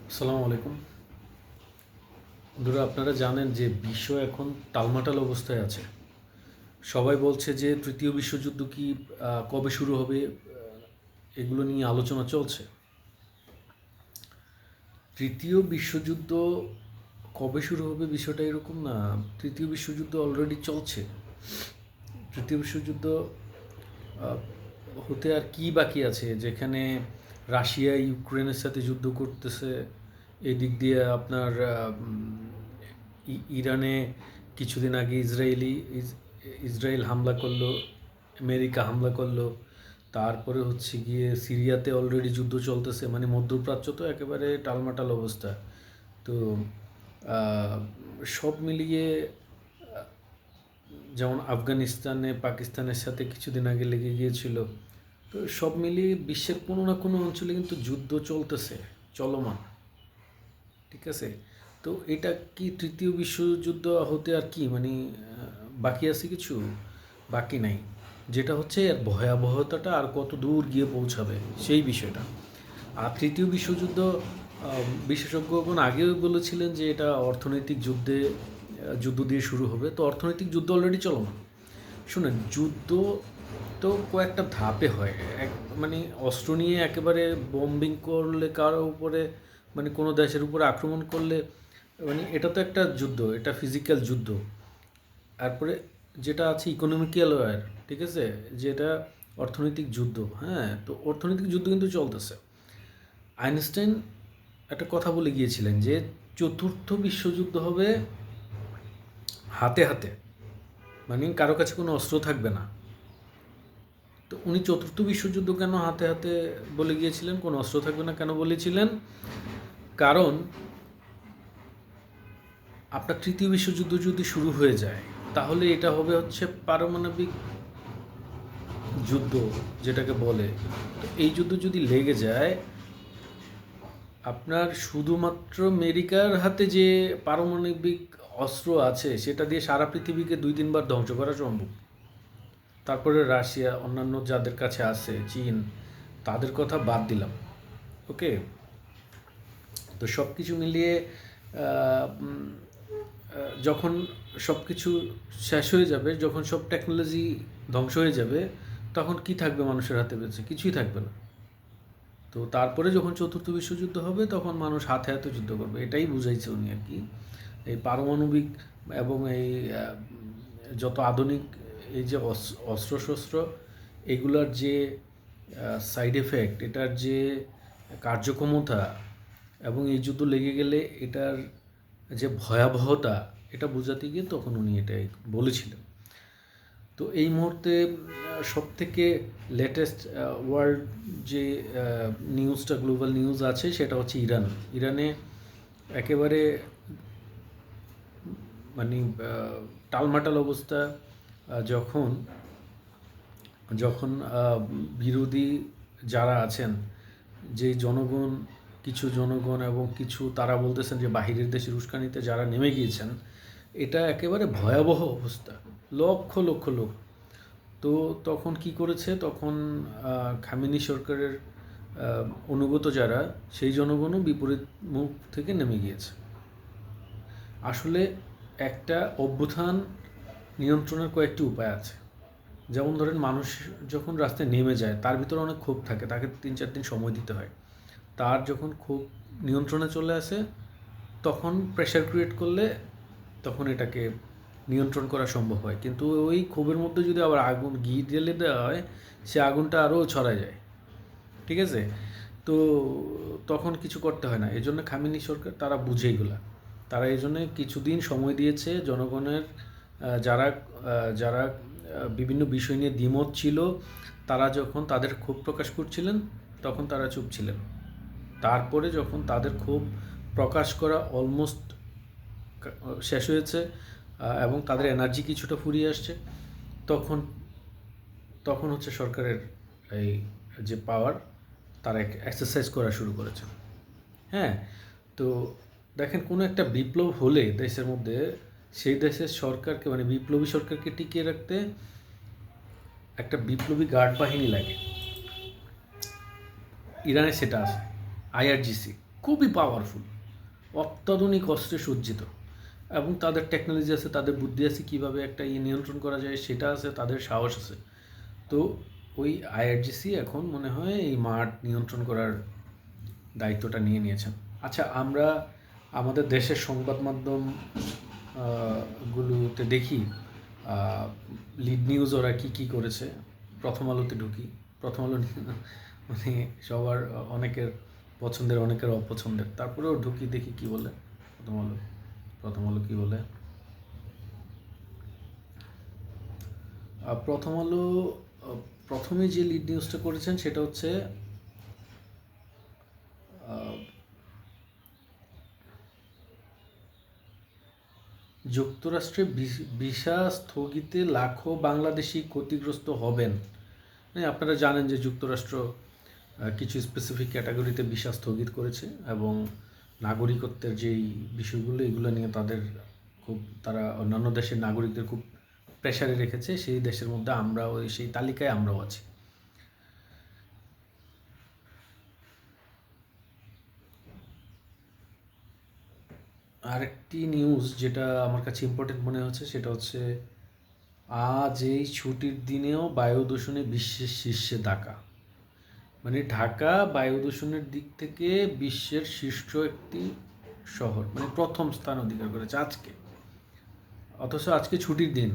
আসসালামু আলাইকুম। বন্ধুরা, আপনারা জানেন যে বিশ্ব এখন টালমাটাল অবস্থায় আছে। সবাই বলছে যে তৃতীয় বিশ্বযুদ্ধ কি কবে শুরু হবে, এগুলো নিয়ে আলোচনা চলছে। তৃতীয় বিশ্বযুদ্ধ কবে শুরু হবে বিষয়টা এরকম না। তৃতীয় বিশ্বযুদ্ধ অলরেডি চলছে। তৃতীয় বিশ্বযুদ্ধ আহ, হতে আর কি বাকি আছে, যেখানে রাশিয়া ইউক্রেনের সাথে যুদ্ধ করতেছে, এদিক দিয়ে আপনার ইরানে কিছুদিন আগে ইসরায়েল হামলা করলো, আমেরিকা হামলা করলো। তারপরে হচ্ছে গিয়ে সিরিয়াতে অলরেডি যুদ্ধ চলতেছে, মানে মধ্যপ্রাচ্য তো একেবারে টালমাটাল অবস্থা। তো আহ, সব মিলিয়ে যেমন আফগানিস্তানে পাকিস্তানের সাথে কিছুদিন আগে লেগে গিয়েছিল। তো সব মিলিয়ে বিশ্বের কোনো না কোনো অঞ্চলে কিন্তু যুদ্ধ চলতেছে, চলমান। ঠিক আছে? তো এটা কি তৃতীয় বিশ্বযুদ্ধ হতে আর কি মানে বাকি আছে কিছু? বাকি নাই। যেটা হচ্ছে এর ভয়াবহতাটা আর কত দূর গিয়ে পৌঁছাবে সেই বিষয়টা। আর তৃতীয় বিশ্বযুদ্ধ বিশেষজ্ঞগণ আগেও বলেছিলেন যে এটা অর্থনৈতিক যুদ্ধ দিয়ে শুরু হবে। তো অর্থনৈতিক যুদ্ধ অলরেডি চলমান। শুনেন, যুদ্ধ তো কয়েকটা ধাপে হয়। এক মানে অস্ত্র নিয়ে একেবারে বম্বিং করলে কারো উপরে, মানে কোনো দেশের উপরে আক্রমণ করলে, মানে এটা তো একটা যুদ্ধ, এটা ফিজিক্যাল যুদ্ধ। তারপরে যেটা আছে ইকোনমিক্যাল ওয়্যার, ঠিক আছে, যেটা অর্থনৈতিক যুদ্ধ। হ্যাঁ, তো অর্থনৈতিক যুদ্ধ কিন্তু চলতেছে। আইনস্টাইন একটা কথা বলে গিয়েছিলেন যে চতুর্থ বিশ্বযুদ্ধ হবে হাতে হাতে, মানে কারো কাছে কোনো অস্ত্র থাকবে না। তো উনি চতুর্থ বিশ্বযুদ্ধ কেন হাতে হাতে বলে গিয়েছিলেন, কোনো অস্ত্র থাকবে না কেন বলেছিলেন? কারণ আপনার তৃতীয় বিশ্বযুদ্ধ যদি শুরু হয়ে যায়, তাহলে এটা হবে হচ্ছে পারমাণবিক যুদ্ধ যেটাকে বলে। তো এই যুদ্ধ যদি লেগে যায়, আপনার শুধুমাত্র আমেরিকার হাতে যে পারমাণবিক অস্ত্র আছে সেটা দিয়ে সারা পৃথিবীকে 2-3 বার ধ্বংস করা সম্ভব। তারপরে রাশিয়া, অন্যান্য যাদের কাছে আছে, চীন, তাদের কথা বাদ দিলাম। ওকে? তো সব কিছু মিলিয়ে যখন সব কিছু শেষ হয়ে যাবে, যখন সব টেকনোলজি ধ্বংস হয়ে যাবে, তখন কি থাকবে মানুষের হাতে বেঁচে? কিছুই থাকবে না। তো তারপরে যখন চতুর্থ বিশ্বযুদ্ধ হবে, তখন মানুষ হাতে হাতে যুদ্ধ করবে, এটাই বুঝাইছে উনি আর কি। এই পারমাণবিক এবং এই যত আধুনিক এই যে অস্ত্রশস্ত্র, এগুলার যে সাইড এফেক্ট, এটার যে কার্যক্ষমতা, এবং এই যুদ্ধ লেগে গেলে এটার যে ভয়াবহতা, এটা বোঝাতে গিয়ে তখন উনি এটাই বলেছিলেন। তো এই মুহূর্তে সবথেকে লেটেস্ট ওয়ার্ল্ড যে নিউজটা, গ্লোবাল নিউজ আছে, সেটা হচ্ছে ইরানে একেবারে মানে টালমাটাল অবস্থা। যখন যখন বিরোধী যারা আছেন, যে জনগণ, কিছু জনগণ এবং কিছু তারা বলতেছেন যে বাহিরের দেশের উস্কানিতে যারা নেমে গিয়েছেন, এটা একেবারে ভয়াবহ অবস্থা। লক্ষ লক্ষ লোক। তো তখন কি করেছে, তখন খামেনি সরকারের অনুগত যারা, সেই জনগণও বিপরীত মুখ থেকে নেমে গিয়েছে। আসলে একটা অভ্যুত্থান নিয়ন্ত্রণের কয়েকটি উপায় আছে। যেমন ধরেন, মানুষ যখন রাস্তায় নেমে যায়, তার ভিতরে অনেক ক্ষোভ থাকে, তাকে 3-4 দিন সময় দিতে হয়। তার যখন ক্ষোভ নিয়ন্ত্রণে চলে আসে, তখন প্রেশার ক্রিয়েট করলে তখন এটাকে নিয়ন্ত্রণ করা সম্ভব হয়। কিন্তু ওই ক্ষোভের মধ্যে যদি আবার আগুন ঘি ঢেলে দেওয়া হয়, সে আগুনটা আরও ছড়ায় যায়। ঠিক আছে? তো তখন কিছু করতে হয় না। এজন্য খামেনি সরকার তারা বুঝে এগুলা। তারা এই জন্যে কিছুদিন সময় দিয়েছে জনগণের, যারা যারা বিভিন্ন বিষয় নিয়ে দ্বিমত ছিল, তারা যখন তাদের ক্ষোভ প্রকাশ করছিলেন, তখন তারা চুপ ছিলেন। তারপরে যখন তাদের ক্ষোভ প্রকাশ করা অলমোস্ট শেষ হয়েছে, এবং তাদের এনার্জি কিছুটা ফুরিয়ে আসছে, তখন তখন হচ্ছে সরকারের এই যে পাওয়ার, তারা এক্সারসাইজ করা শুরু করেছে। হ্যাঁ, তো দেখেন, কোনো একটা বিপ্লব হলে দেশের মধ্যে, সেই দেশের সরকারকে, মানে বিপ্লবী সরকারকে টিকিয়ে রাখতে একটা বিপ্লবী গার্ড বাহিনী লাগে। ইরানে সেটা আছে, আইআরজিসি। খুবই পাওয়ারফুল, অত্যাধুনিক অস্ত্রে সজ্জিত, এবং তাদের টেকনোলজি আছে, তাদের বুদ্ধি আছে, কীভাবে একটা নিয়ন্ত্রণ করা যায় সেটা আছে, তাদের সাহস আছে। তো ওই আইআরজিসি এখন মনে হয় এই মাঠ নিয়ন্ত্রণ করার দায়িত্বটা নিয়ে নিয়েছেন। আচ্ছা, আমরা আমাদের দেশের সংবাদ মাধ্যম গুলোতে দেখি লিড নিউজ ওরা কী করেছে। প্রথম আলোতে ঢুকি, প্রথম আলো মানে সবার অনেকের পছন্দের, অনেকের অপছন্দের, তারপরেও ঢুকি, দেখি কি বলে প্রথম আলো কী বলে। প্রথম আলো প্রথমে যে লিড নিউজটা করেছেন সেটা হচ্ছে যুক্তরাষ্ট্রে ভিসা স্থগিতে লাখো বাংলাদেশি ক্ষতিগ্রস্ত হবেন। আপনারা জানেন যে যুক্তরাষ্ট্র কিছু স্পেসিফিক ক্যাটাগরিতে ভিসা স্থগিত করেছে, এবং নাগরিকত্বের যেই বিষয়গুলো এগুলো নিয়ে তারা অন্যান্য দেশের নাগরিকদের খুব প্রেশারে রেখেছে। সেই দেশের মধ্যে আমরাও, সেই তালিকায় আমরাও আছি। আরেকটি নিউজ যেটা আমার কাছে ইম্পর্টেন্ট মনে হচ্ছে সেটা হচ্ছে, আজ এই ছুটির দিনেও বায়ু দূষণে বিশ্বের শীর্ষে ঢাকা। মানে ঢাকা বায়ু দূষণের দিক থেকে বিশ্বের শীর্ষ একটি শহর, মানে প্রথম স্থান অধিকার করেছে আজকে। অথচ আজকে ছুটির দিন,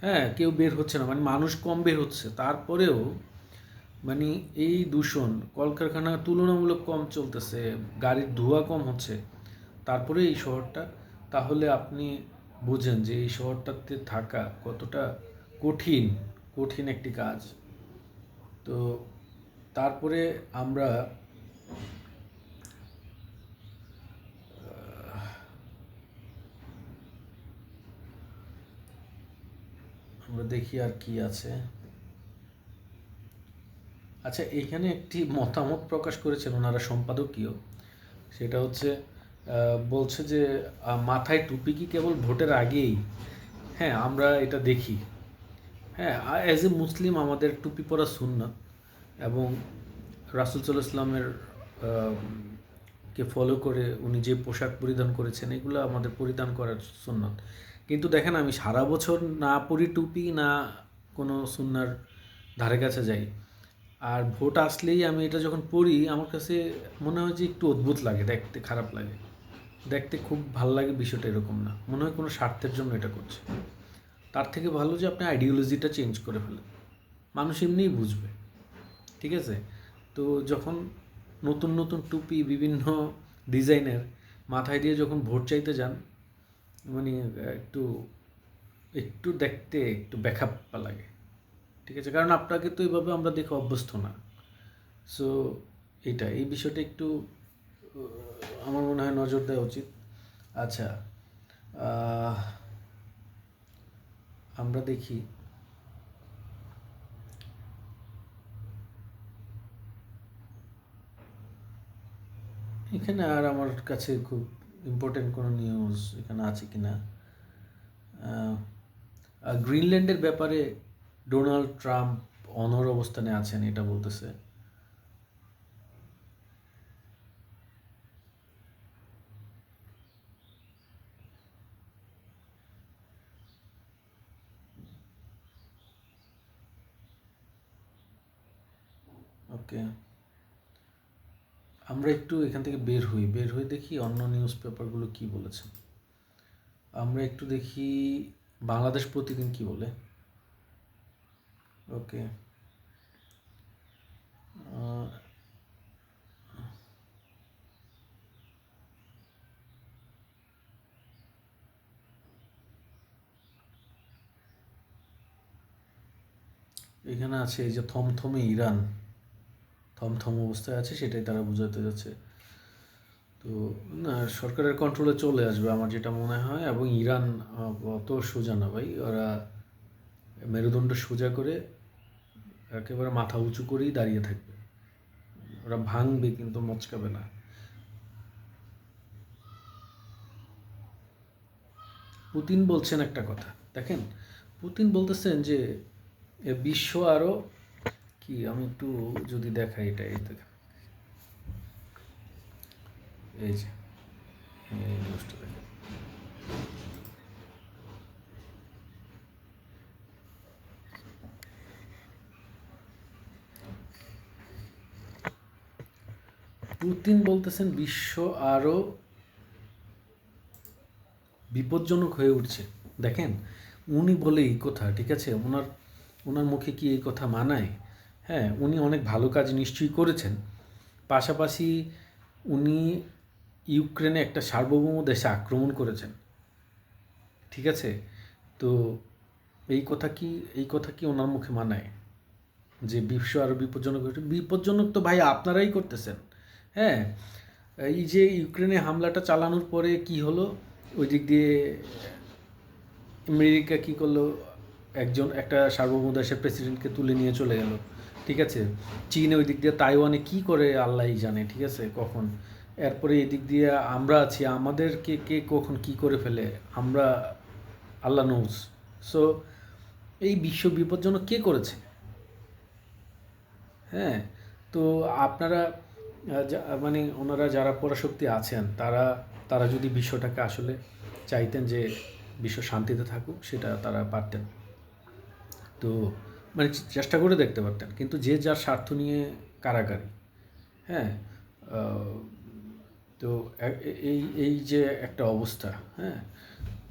হ্যাঁ, কেউ বের হচ্ছে না, মানে মানুষ কম বের হচ্ছে, তারপরেও মানে এই দূষণ, কলকারখানা তুলনামূলক কম চলতেছে, গাড়ির ধোঁয়া কম হচ্ছে, তারপরে এই শহরটা, তাহলে আপনি বোঝেন যে এই শহরটাতে থাকা কতটা কঠিন একটি কাজ। তো তারপরে আমরা দেখি আর কি আছে। আচ্ছা, এখানে একটি মতামত প্রকাশ করেছেন ওনারা সম্পাদকীয়, সেটা হচ্ছে বলছে যে মাথায় টুপি কি কেবল ভোটের আগেই? হ্যাঁ, আমরা এটা দেখি। হ্যাঁ, অ্যাজ এ মুসলিম আমাদের টুপি পরা সুন্নাত, এবং রাসূল সাল্লাল্লাহু আলাইহি ওয়াসাল্লামের কে ফলো করে উনি যে পোশাক পরিধান করেছেন এগুলো আমাদের পরিধান করার সুন্নাত। কিন্তু দেখেন, আমি সারা বছর না পরি টুপি, না কোনো সুন্নার ধারে কাছে যাই, আর ভোট আসলেই আমি এটা যখন পড়ি, আমার কাছে মনে হয় যে একটু অদ্ভুত লাগে, দেখতে খারাপ লাগে, দেখতে খুব ভাল লাগে। বিষয়টা এরকম না, মনে হয় কোনো স্বার্থের জন্য এটা করছে। তার থেকে ভালো যে আপনি আইডিওলজিটা চেঞ্জ করে ফেলেন, মানুষ এমনিই বুঝবে। ঠিক আছে? তো যখন নতুন নতুন টুপি বিভিন্ন ডিজাইনের মাথায় দিয়ে যখন ভোট চাইতে যান, মানে একটু একটু দেখতে একটু বেখাপ্পা লাগে। ঠিক আছে? কারণ আপনাকে তো এইভাবে আমরা দেখে অভ্যস্ত না। সো এই বিষয়টা একটু আমার মনে হয় নজর দেওয়া উচিত। আচ্ছা, আমরা দেখি এখানে, আর আমার কাছে খুব ইম্পর্টেন্ট কোনো নিউজ এখানে আছে কি না। গ্রিনল্যান্ডের ব্যাপারে ডোনাল্ড ট্রাম্প অনড় অবস্থানে আছেন, এটা বলতেছে। ওকে, আমরা একটু এখান থেকে বের হই দেখি অন্য নিউজ পেপারগুলো কী বলেছে। আমরা একটু দেখি বাংলাদেশ প্রতিদিন কি বলে। ওকে, এখানে আছে এই যে থমথমে ইরান, থমথম অবস্থায় আছে, সেটাই তারা বোঝাতে যাচ্ছে। তো না, সরকারের কন্ট্রোলে চলে আসবে আমার যেটা মনে হয়, এবং ইরান অত সোজা না ভাই, ওরা মেরুদণ্ড সোজা করে একেবারে মাথা উঁচু করেই দাঁড়িয়ে থাকবে, ওরা ভাঙবে কিন্তু মচকাবে না। পুতিন বলছেন একটা কথা, দেখেন, পুতিন বলতেছেন যে বিশ্ব আরও কি, আমি একটু যদি দেখাই, এটা এই দেখেন, এই যে এই নিউজটা দেখেন। পুতিন বলতেছেন বিশ্ব আরও বিপজ্জনক হয়ে উঠছে। দেখেন, উনি বলে এই কথা, ঠিক আছে, ওনার মুখে কি এই কথা মানায়? হ্যাঁ, উনি অনেক ভালো কাজ নিশ্চয়ই করেছেন। পাশাপাশি উনি ইউক্রেনে একটা সার্বভৌম দেশে আক্রমণ করেছেন, ঠিক আছে। তো এই কথা কি ওনার মুখে মানায় যে বিশ্ব আরও বিপজ্জনক হয়েছে? বিপজ্জনক তো ভাই আপনারাই করতেছেন। হ্যাঁ, এই যে ইউক্রেনে হামলাটা চালানোর পরে কি হলো, ওই দিক দিয়ে আমেরিকা কী করলো, একটা সার্বভৌম দেশের প্রেসিডেন্টকে তুলে নিয়ে চলে গেল, ঠিক আছে। চীন ওই দিক দিয়ে তাইওয়ানে কী করে আল্লাহই জানে, ঠিক আছে, কখন। এরপরে এই দিক দিয়ে আমরা আছি, আমাদেরকে কে কখন কী করে ফেলে আমরা আল্লাহ নোজ। সো এই বিশ্ব বিপজ্জনক কে করেছে? হ্যাঁ, তো আপনারা মানে ওনারা যারা পরাশক্তি আছেন, তারা যদি বিশ্বটাকে আসলে চাইতেন যে বিশ্ব শান্তিতে থাকুক, সেটা তারা পারতেন। তো মানে চেষ্টা করে দেখতে পারতেন, কিন্তু যে যার স্বার্থ নিয়ে কারাকারি। হ্যাঁ, তো এই যে একটা অবস্থা। হ্যাঁ,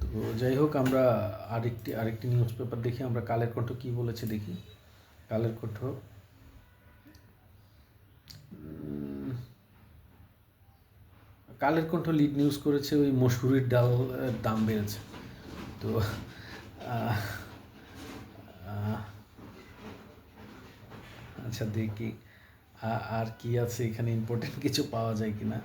তো যাই হোক, আমরা আরেকটি নিউজ পেপার দেখি, আমরা কালের কণ্ঠ কী বলেছে দেখি। কালের কণ্ঠ কালের কণ্ঠ লিড নিউজ করেছে ওই মসুরির ডাল দাম বেড়েছে। তো আচ্ছা দেখি আর কি আছে এখানে, ইম্পর্টেন্ট কিছু পাওয়া যায় কিনা।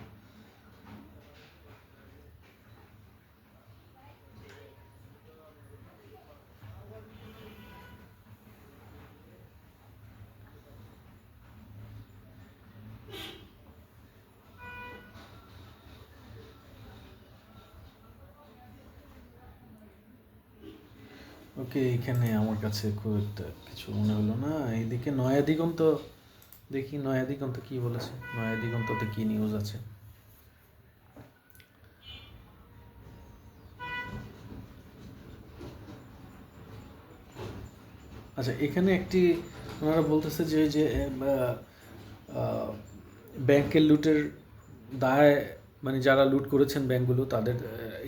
ওকে, এখানে আমার কাছে খুব একটা কিছু মনে হলো না। এইদিকে নয়া দিগন্ত দেখি, নয়া দিগন্ত কী বলেছে, নয়া দিগন্ততে কী নিউজ আছে। আচ্ছা, এখানে ওনারা বলতেছে যে ব্যাংকের লুটের দায়, মানে যারা লুট করেছেন ব্যাংকগুলো, তাদের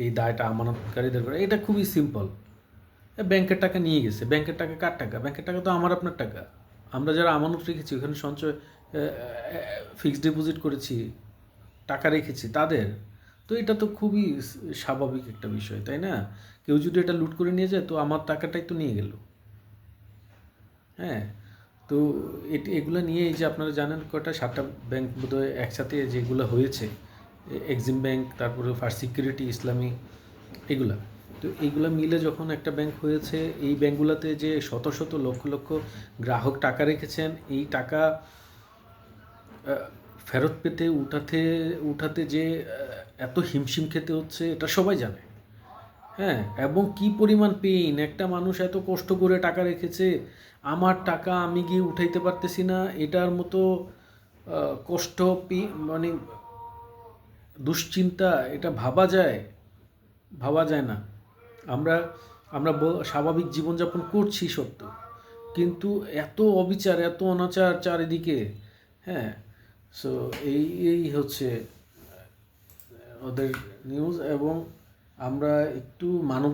এই দায়টা আমানতকারীদের করে। এটা খুবই সিম্পল। ব্যাংকের টাকা নিয়ে গেছে, ব্যাংকের টাকা কার টাকা? ব্যাংকের টাকা তো আমার আপনার টাকা। আমরা যারা আমানত রেখেছি, ওখানে সঞ্চয় ফিক্সড ডিপোজিট করেছি, টাকা রেখেছি তাদের। তো এটা তো খুবই স্বাভাবিক একটা বিষয়, তাই না? কেউ যদি এটা লুট করে নিয়ে যায়, তো আমার টাকাটাই তো নিয়ে গেল। হ্যাঁ, তো এগুলো নিয়ে এই যে আপনারা জানেন কয়টা 7টা ব্যাংক বোধহয় একসাথে যেগুলো হয়েছে, এক্সিম ব্যাংক, তারপরে ফার্স্ট সিকিউরিটি, ইসলামী, এগুলা। তো এইগুলা মিলে যখন একটা ব্যাংক হয়েছে, এই ব্যাংকগুলোতে যে শত শত লক্ষ লক্ষ গ্রাহক টাকা রেখেছেন, এই টাকা ফেরত পেতে উঠাতে যে এত হিমশিম খেতে হচ্ছে, এটা সবাই জানে। হ্যাঁ, এবং কি পরিমাণ পেইন, একটা মানুষ এত কষ্ট করে টাকা রেখেছে, আমার টাকা আমি গিয়ে উঠাইতে পারতেছি না, এটার মতো কষ্ট, মানে দুশ্চিন্তা, এটা ভাবা যায় না। আমরা আমরা স্বাভাবিক জীবনযাপন করছি সত্য, কিন্তু এত অবিচার, এত অনাচার চারিদিকে। হ্যাঁ, সো এই হচ্ছে ওদের নিউজ। এবং আমরা একটু মানব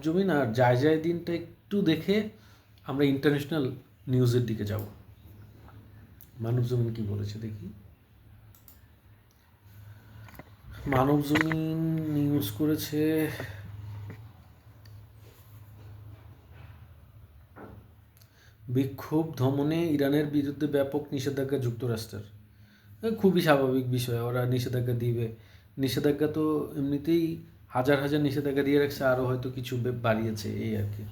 জমিন আর যায় দিনটা একটু দেখে আমরা ইন্টারন্যাশনাল নিউজের দিকে যাব। মানব জমিন কি বলেছে দেখি। মানব জমিন নিউজ করেছে বিক্ষোভ দমনে ইরানের বিরুদ্ধে ব্যাপক নিষেধাজ্ঞা যুক্তরাষ্ট্রের। খুবই স্বাভাবিক বিষয়, ওরা নিষেধাজ্ঞা দিবে। নিষেধাজ্ঞা তো এমনিতেই হাজার হাজার নিষেধাজ্ঞা দিয়ে রাখছে, আরও হয়তো কিছু বাড়িয়েছে, এই আর কি।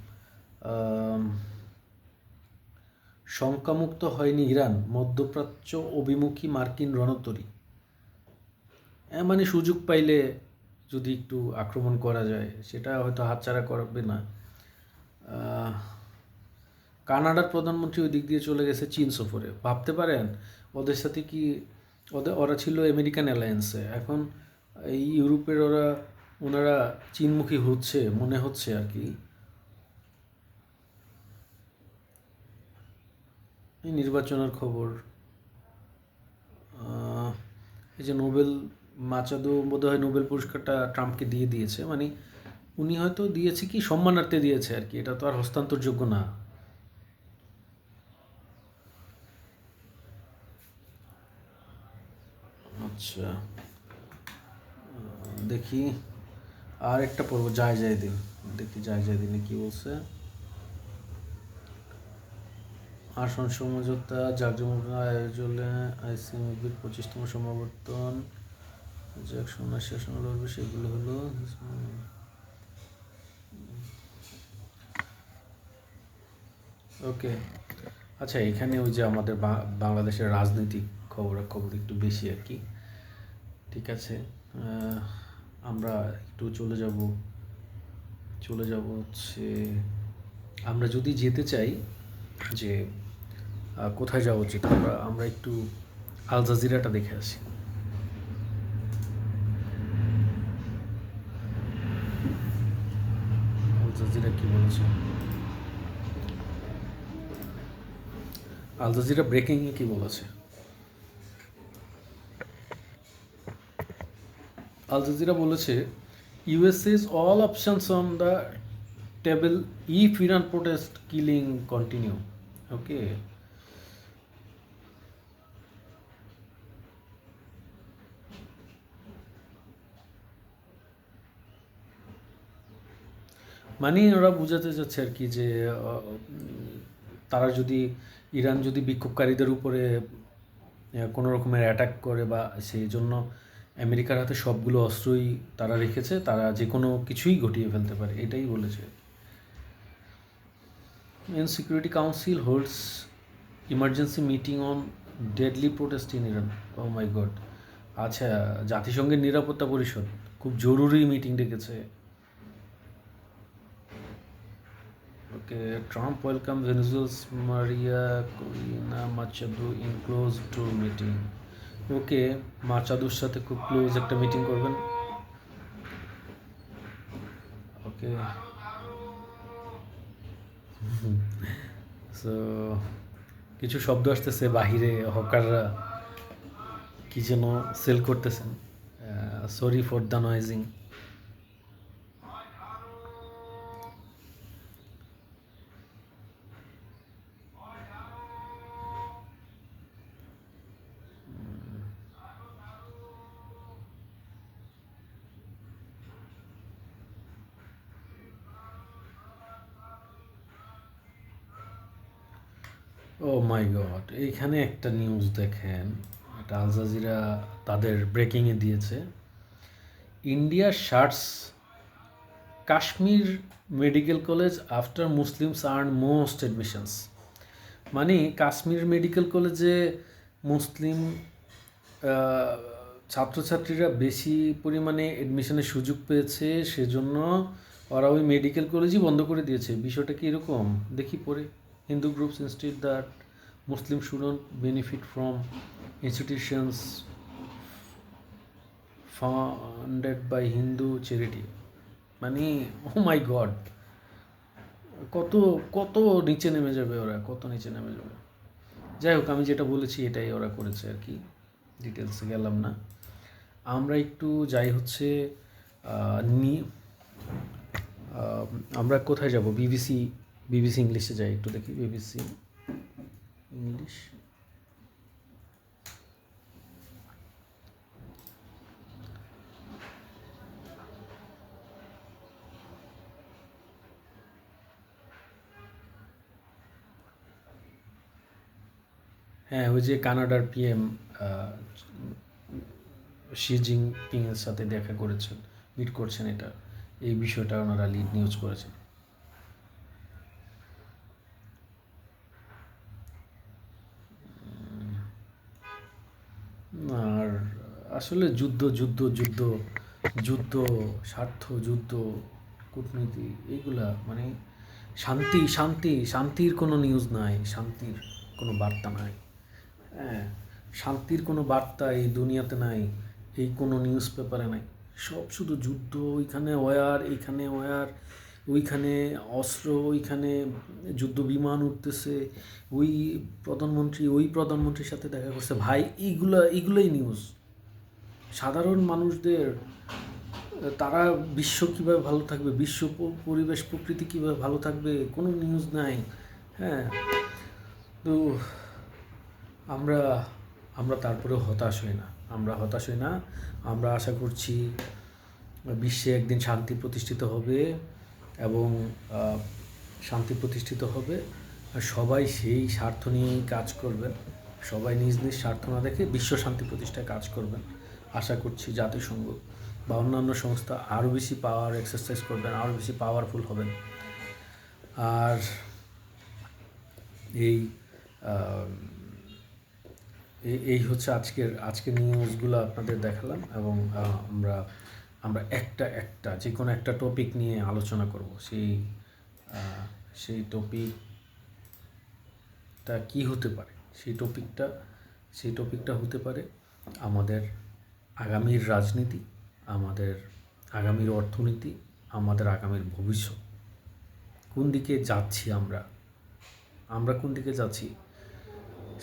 শঙ্কামুক্ত হয়নি ইরান, মধ্যপ্রাচ্য অভিমুখী মার্কিন রণতরী। মানে সুযোগ পাইলে যদি একটু আক্রমণ করা যায়, সেটা হয়তো হাতছাড়া করবে না। কানাডার প্রধানমন্ত্রী ওই দিক দিয়ে চলে গেছে চীন সফরে। ভাবতে পারেন ওদের সাথে কি ওরা ছিল আমেরিকান অ্যালায়েন্সে, এখন এই ইউরোপের ওনারা চীনমুখী হচ্ছে মনে হচ্ছে আর কি। এই নির্বাচনের খবর, এই যে নোবেল, মাচাদো বোধহয় নোবেল পুরস্কারটা ট্রাম্পকে দিয়ে দিয়েছে, মানে উনি হয়তো দিয়েছে কি সম্মানার্থে দিয়েছে আর কি, এটা তো আর হস্তান্তরযোগ্য না। আচ্ছা, দেখি আর একটা পড়বো, যায় দিন, দেখি যায় দিনে কি বলছে। আসন সমঝোতা, জাঁকজমক আয়োজনে আইসিএমবির 25তম সমাবর্তন, যে 179 আসন লড়বে সেগুলো হলো। ওকে, আচ্ছা, এখানে ওই যে আমাদের বাংলাদেশের রাজনৈতিক খবর একটু বেশি আর কি। ঠিক আছে, আমরা একটু চলে যাব হচ্ছে, আমরা যদি যেতে চাই যে কোথায় যাওয়া উচিত, আমরা একটু আল জাজিরাটা দেখে আসি। আল জাজিরা কি বলেছে, আল জাজিরা ব্রেকিংয়ে কি বলেছে। আল জাজিরা বলেছে, ইউএসএ's all options on the table if Iran protest killing continue. ওকে, মানে ওরা বোঝাতে চাচ্ছে আর কি যে তারা যদি, ইরান যদি বিক্ষোভকারীদের উপরে কোনো রকমের অ্যাটাক করে, বা সেই জন্য আমেরিকার হাতে সবগুলো অস্ত্রই তারা রেখেছে, তারা যে কোনো কিছুই ঘটিয়ে ফেলতে পারে, এটাই বলেছে। UN Security Council holds emergency meeting on deadly protest in Iran. Oh my god. আচ্ছা, জাতিসংঘের নিরাপত্তা পরিষদ খুব জরুরি মিটিং ডেকেছে। ওকে, Trump welcome Venezuela's Maria Corina Machado in close to meeting. Okay, মাচাদোর সাথে খুব ক্লোজ একটা মিটিং করবেন। ওকে, সো কিছু শব্দ আসতেছে বাহিরে, হকাররা কি যেন সেল করতেছেন। Sorry for the noising. Oh my god, এইখানে একটা নিউজ দেখেন, এটা আল জাজিরা তাদের ব্রেকিংয়ে দিয়েছে। India shuts Kashmir medical college after Muslims earn most admissions. মানে কাশ্মীর মেডিকেল কলেজে মুসলিম ছাত্রছাত্রীরা বেশি পরিমাণে অ্যাডমিশনের সুযোগ পেয়েছে, সেজন্য ওরা ওই মেডিকেল কলেজই বন্ধ করে দিয়েছে। বিষয়টা কি এরকম, দেখি পরে। Hindu groups insist that Muslim student benefit from institutions funded by Hindu charity. মানে ও মাই গড, কত কত নিচে নেমে যাবে ওরা, কত নিচে নেমে যাবে। যাই হোক, আমি যেটা বলেছি এটাই ওরা করেছে আর কি, ডিটেলসে গেলাম না। আমরা একটু যাই হচ্ছে আমরা কোথায় যাব, বিবিসি ইংলিশে যাই, একটু দেখি বিবিসি ইংলিশ। হ্যাঁ, ওই যে কানাডার পিএম শি জিনপিং এর সাথে দেখা করেছেন, মিট করছেন, এটা এই বিষয়টা ওনারা লিড নিউজ করেছেন। আর আসলে যুদ্ধ যুদ্ধ যুদ্ধ যুদ্ধ স্বার্থ, যুদ্ধ, কূটনীতি, এইগুলা মানে শান্তি শান্তি শান্তির কোনো নিউজ নাই, শান্তির কোনো বার্তা নাই। হ্যাঁ, শান্তির কোনো বার্তা এই দুনিয়াতে নাই, এই কোনো নিউজ পেপারে নাই। সব শুধু যুদ্ধ, ওইখানে ওয়ার, এইখানে ওয়ার, ওইখানে অস্ত্র, ওইখানে যুদ্ধ বিমান উঠতেছে, ওই প্রধানমন্ত্রীর সাথে দেখা করছে। ভাই এইগুলোই নিউজ। সাধারণ মানুষদের, তারা বিশ্ব কীভাবে ভালো থাকবে, পরিবেশ প্রকৃতি কীভাবে ভালো থাকবে, কোনো নিউজ নাই। হ্যাঁ, তো আমরা আমরা তারপরেও হতাশ হই না, আমরা আশা করছি বিশ্বে একদিন শান্তি প্রতিষ্ঠিত হবে, এবং শান্তি প্রতিষ্ঠিত হবে, আর সবাই সেই স্বার্থ নিয়েই কাজ করবেন। সবাই নিজ নিজ স্বার্থ না দেখে বিশ্ব শান্তি প্রতিষ্ঠায় কাজ করবেন। আশা করছি জাতিসংঘ বা অন্যান্য সংস্থা আরও বেশি পাওয়ার এক্সারসাইজ করবেন, আরও বেশি পাওয়ারফুল হবেন। আর এই হচ্ছে আজকের নিউজগুলো আপনাদের দেখালাম, এবং আমরা একটা যে কোনো একটা টপিক নিয়ে আলোচনা করব। সেই টপিকটা কি হতে পারে? সেই টপিকটা হতে পারে আমাদের আগামীর রাজনীতি, আমাদের আগামীর অর্থনীতি, আমাদের আগামীর ভবিষ্যৎ। কোন দিকে যাচ্ছি আমরা কোন দিকে যাচ্ছি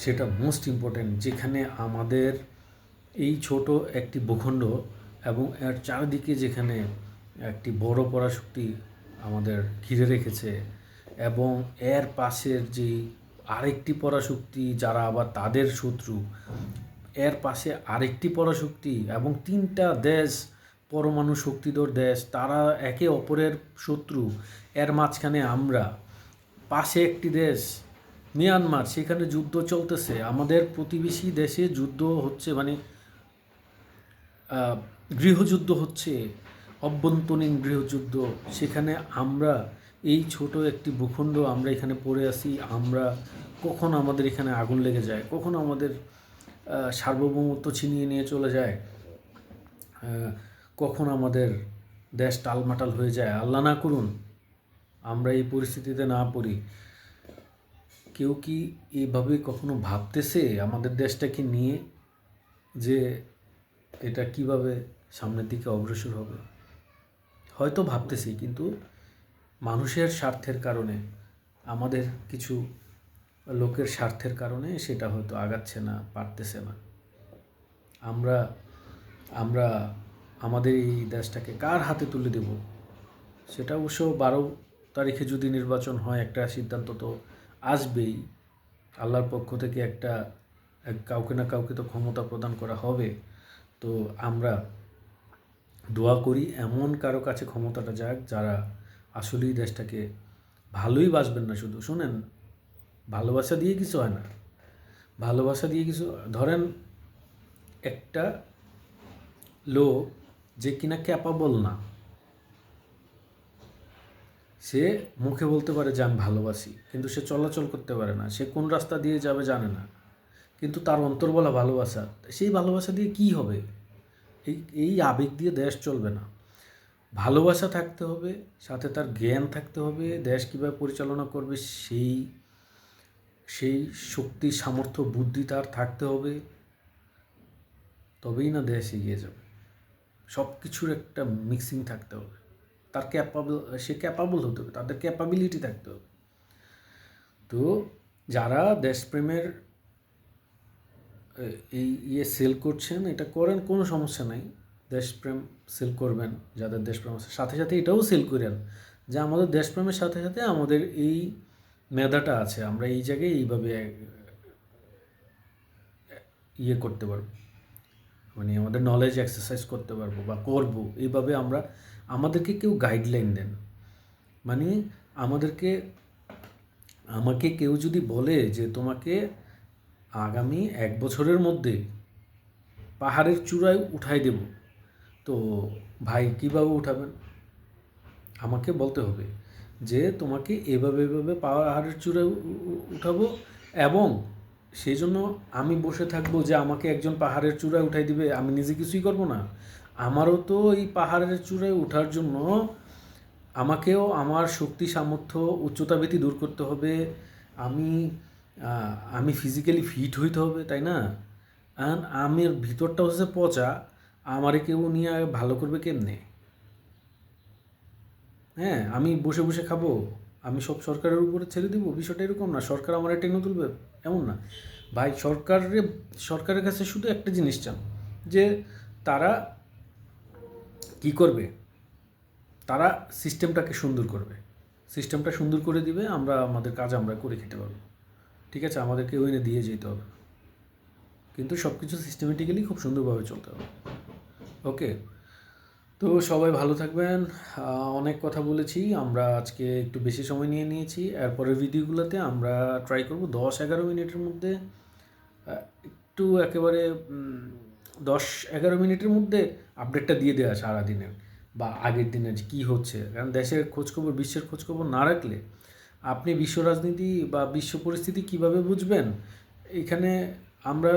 সেটা মোস্ট ইম্পর্ট্যান্ট। যেখানে আমাদের এই ছোট একটি ভূখণ্ড এবং এর চারিদিকে যেখানে একটি বড় পরাশক্তি আমাদের ঘিরে রেখেছে, এবং এর পাশের যে আরেকটি পরাশক্তি যারা আবার তাদের শত্রু, এর পাশে আরেকটি পরাশক্তি, এবং 3টা দেশ, পরমাণু শক্তিধর দেশ, তারা একে অপরের শত্রু। এর মাঝখানে আমরা, পাশে একটি দেশ মিয়ানমার, সেখানে যুদ্ধ চলতেছে। আমাদের প্রতিবেশী দেশে যুদ্ধ হচ্ছে, মানে গৃহযুদ্ধ হচ্ছে, অভ্যন্তরীণ গৃহযুদ্ধ। সেখানে আমরা, এই ছোট একটি ভূখণ্ড, আমরা এখানে পড়ে আছি। আমরা কখন আমাদের এখানে আগুন লেগে যায়, কখন আমাদের সার্বভৌমত্ব ছিনিয়ে নিয়ে চলে যায়, কখন আমাদের দেশ টালমাটাল হয়ে যায়, আল্লাহ না করুন আমরা এই পরিস্থিতিতে না পড়ি। কেউ কি এইভাবে কখনো ভাবতেছে আমাদের দেশটাকে নিয়ে, যে এটা কিভাবে সামনের দিকে অগ্রসর হবে? হয়তো ভাবতেছি, কিন্তু মানুষের স্বার্থের কারণে, আমাদের কিছু লোকের স্বার্থের কারণে সেটা হয়তো আগাচ্ছে না, পারতেছে না। আমরা আমাদের এই দেশটাকে কার হাতে তুলে দেব? সেটা অবশ্য 12 তারিখে যদি নির্বাচন হয়, একটা সিদ্ধান্ত তো আসবেই। আল্লাহর পক্ষ থেকে কাউকে না কাউকে তো ক্ষমতা প্রদান করা হবে। তো আমরা দোয়া করি এমন কারো কাছে ক্ষমতাটা যাক, যারা আসলেই দেশটাকে ভালোই বাসবেন না। শুধু শুনেন, ভালোবাসা দিয়ে কিছু হয় না। ধরেন একটা লোক যে কিনা ক্যাপাবল না, সে মুখে বলতে পারে যে আমি ভালোবাসি, কিন্তু সে চলাচল করতে পারে না, সে কোন রাস্তা দিয়ে যাবে জানে না, কিন্তু তার অন্তর বলা ভালোবাসা। সেই ভালোবাসা দিয়ে কি হবে? এই আবেগ দিয়ে দেশ চলবে না। ভালোবাসা থাকতে হবে, সাথে তার জ্ঞান থাকতে হবে, দেশ কীভাবে পরিচালনা করবে সেই শক্তি, সামর্থ্য, বুদ্ধি তার থাকতে হবে। তবেই না দেশ এগিয়ে যাবে। সব কিছুর একটা মিক্সিং থাকতে হবে। সে ক্যাপাবল হতে হবে, তাদের ক্যাপাবিলিটি থাকতে হবে। তো যারা দেশপ্রেমের সেল করছেন, এটা করেন, কোনো সমস্যা নাই। দেশপ্রেম সেল করবেন, যাদের দেশপ্রেম আছে, সাথে সাথে এটাও সেল করেন যে আমাদের দেশপ্রেমের সাথে সাথে আমাদের এই মেধাটা আছে, আমরা এই জায়গায় এইভাবে করতে পারবো, মানে আমাদের নলেজ এক্সারসাইজ করতে পারবো বা করবো। এইভাবে আমাদেরকে কেউ গাইডলাইন দেন, মানে আমাকে কেউ যদি বলে যে তোমাকে আগামী 1 বছরের মধ্যে পাহাড়ের চূড়ায় উঠাই দেব, তো ভাই কীভাবে উঠাবেন? আমাকে বলতে হবে যে তোমাকে এভাবে পাহাড়ের চূড়ায় উঠাবো, এবং সেই জন্য আমি বসে থাকবো যে আমাকে একজন পাহাড়ের চূড়ায় উঠাই দিবে, আমি নিজে কিছুই করব না। আমারও তো এই পাহাড়ের চূড়ায় ওঠার জন্য আমাকেও আমার শক্তি, সামর্থ্য, উচ্চতাভীতি দূর করতে হবে। আমি ফিজিক্যালি ফিট হইতে হবে, তাই না? আর আমের ভিতরটা হচ্ছে পচা, আমারে কেউ নিয়ে ভালো করবে কেমনে? হ্যাঁ, আমি বসে বসে খাবো, আমি সব সরকারের উপরে ছেড়ে দিব? বিষয়টা এরকম না। সরকার আমার টেনে তুলবে এমন না ভাই। সরকারের কাছে শুধু একটা জিনিস চান, যে তারা কি করবে, তারা সিস্টেমটাকে সুন্দর করবে, সিস্টেমটা সুন্দর করে দিবে, আমরা আমাদের কাজ আমরা করে খেতে পারবো। ঠিক আছে, আমাদেরকে ওইনে দিয়ে যেতে হবে, কিন্তু সব কিছু সিস্টেমেটিক্যালি খুব সুন্দরভাবে চলতে হবে। ওকে, তো সবাই ভালো থাকবেন। অনেক কথা বলেছি, আমরা আজকে একটু বেশি সময় নিয়ে নিয়েছি। এরপরের ভিডিওগুলোতে আমরা ট্রাই করব 10-11 মিনিটের মধ্যে, একটু একেবারে 10-11 মিনিটের মধ্যে আপডেটটা দিয়ে দেওয়া সারাদিনের বা আগের দিনের যে কী হচ্ছে। কারণ দেশের খোঁজখবর, বিশ্বের খোঁজখবর না রাখলে আপনি বিশ্ব রাজনীতি বা বিশ্ব পরিস্থিতি কীভাবে বুঝবেন? এখানে আমরা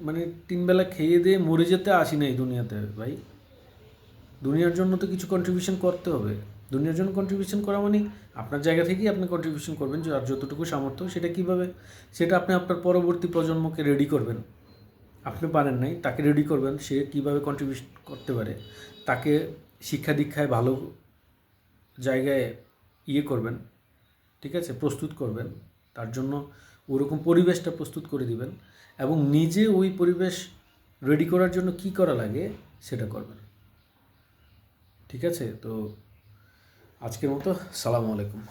মানে 3 বেলা খেয়ে দিয়ে মরে যেতে আসি নাই দুনিয়াতে ভাই। দুনিয়ার জন্য তো কিছু কন্ট্রিবিউশন করতে হবে। দুনিয়ার জন্য কন্ট্রিবিউশন করা মানে আপনার জায়গা থেকেই আপনি কন্ট্রিবিউশন করবেন, যে আর যতটুকু সামর্থ্য সেটা কীভাবে, সেটা আপনি আপনার পরবর্তী প্রজন্মকে রেডি করবেন। আপনি পারেন নাই, তাকে রেডি করবেন, সে কীভাবে কন্ট্রিবিউশন করতে পারে, তাকে শিক্ষা দীক্ষায় ভালো জায়গায় করবেন, ঠিক আছে, প্রস্তুত করবেন। তার জন্য ওরকম পরিবেশটা প্রস্তুত করে দিবেন, এবং নিজে ওই পরিবেশ রেডি করার জন্য কি করা লাগে সেটা করবেন। ঠিক আছে, তো আজকের মতো সালামু আলাইকুম।